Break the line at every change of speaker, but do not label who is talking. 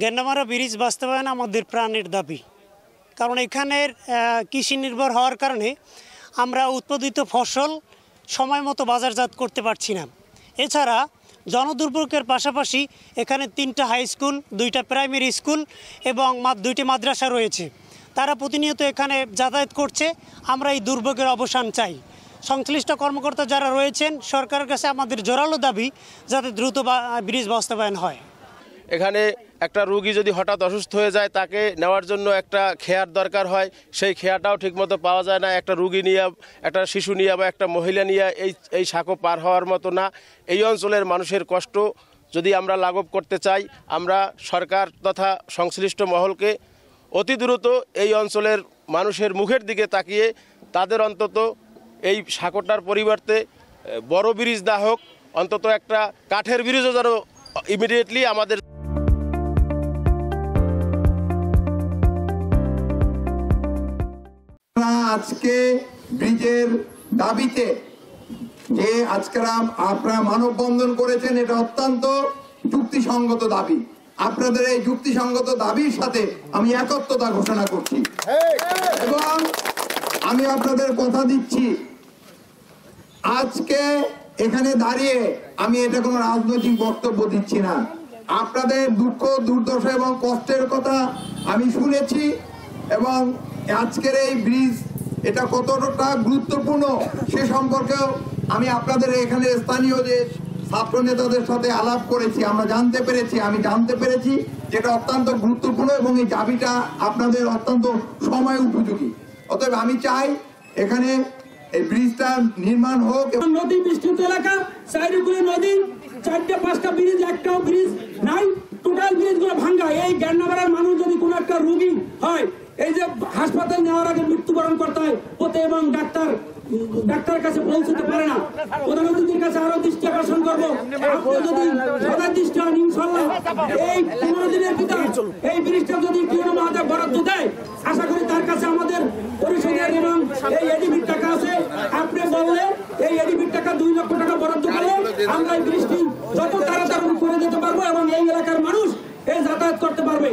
Gendamara bridge বাস্তবায়ন আমাদের প্রাণের দাবি, কারণ এখানের কৃষি নির্ভর হওয়ার কারণে আমরা উৎপাদিত ফসল সময় মতো বাজারজাত করতে পারছি না। এছাড়া জনদুর্ভোগের পাশাপাশি এখানে 3টা হাই স্কুল, 2টা প্রাইমারি স্কুল এবং 2টি মাদ্রাসা রয়েছে। তারা প্রতিনিয়ত এখানে যাতায়াত করছে। আমরা এই দুর্ভোগের অবসান চাই। সংশ্লিষ্ট কর্মকর্তা যারা রয়েছেন, সরকারের কাছে আমাদের জোরালো দাবি যাতে দ্রুত ব্রিজ বাস্তবায়ন হয়।
এখানে একটা রোগী যদি হঠাৎ অসুস্থ হয়ে যায়, তাকে নেওয়ার জন্য একটা খেয়ার দরকার হয়, সেই খেয়াটাও ঠিকমতো পাওয়া যায় না। একটা রোগী নিয়ে, একটা শিশু নিয়ে বা একটা মহিলা নিয়ে এই সাঁকো পার হওয়ার মতো না। এই অঞ্চলের মানুষের কষ্ট যদি আমরা লাঘব করতে চাই, আমরা সরকার তথা সংশ্লিষ্ট মহলকে অতি দ্রুত এই অঞ্চলের মানুষের মুখের দিকে তাকিয়ে তাদের অন্তত এই সাঁকোটার পরিবর্তে বড় ব্রিজ না হোক, অন্তত একটা কাঠের ব্রিজও যেন ইমিডিয়েটলি আমাদের।
আজকে ব্রিজের দাবিতে যে আজকে আপনারা মানববন্ধন করেছেন, এটা অত্যন্ত যুক্তিসঙ্গত দাবি। আপনাদের এই যুক্তিসঙ্গত দাবির সাথে আমি একত্রতা ঘোষণা করছি এবং আমি আপনাদের কথা দিচ্ছি, আজকে এখানে দাঁড়িয়ে আমি এটা কোনো রাজনৈতিক বক্তব্য দিচ্ছি না। আপনাদের দুঃখ, দুর্দশা এবং কষ্টের কথা আমি শুনেছি এবং আজকের এই ব্রিজ এটা কতটা গুরুত্বপূর্ণ সে সম্পর্কেও আমি আপনাদের এখানে স্থানীয় যে ছাত্র নেতাদের সাথে আলাপ করেছি, আমি জানতে পেরেছি যেটা অত্যন্ত গুরুত্বপূর্ণ এবং এই দাবিটা আপনাদের অত্যন্ত সময় উপযোগী। অতএব আমি চাই এখানে এই ব্রিজটা নির্মাণ হোক।
নদী বিস্তৃত এলাকা, চারিদিকে নদী, 4টা-5টা ব্রিজ, একটাও ব্রিজ নাই, টোটাল ব্রিজগুলো ভাঙ্গা। এই গেন্ডামারার মানুষ যদি কোনো একটা রোগী হয়, এই যে হাসপাতাল নেওয়ার আগে মৃত্যুবরণ করতে হয় এবং ডাক্তারের কাছে পৌঁছতে পারে না। প্রধানমন্ত্রীর কাছে আরো দৃষ্টি আকর্ষণ করবো, যদি সবার দৃষ্টি হন ইনশাল্লাহ এই 15 দিনের ভিতরে এই ব্রিজটা যদি কেউ মহাদেব বরাদ্দ দেয়, আশা করি তার কাছে আমাদের পরিষদের এবং এই এডিবির টাকা আছে। আপনি বললে এই এডিবির টাকা 2 লক্ষ টাকা বরাদ্দ করলে আমরা এই ব্রিজটি যত তাড়াতাড়ি করে দিতে পারবো এবং এই এলাকার মানুষ এই যাতায়াত করতে পারবে।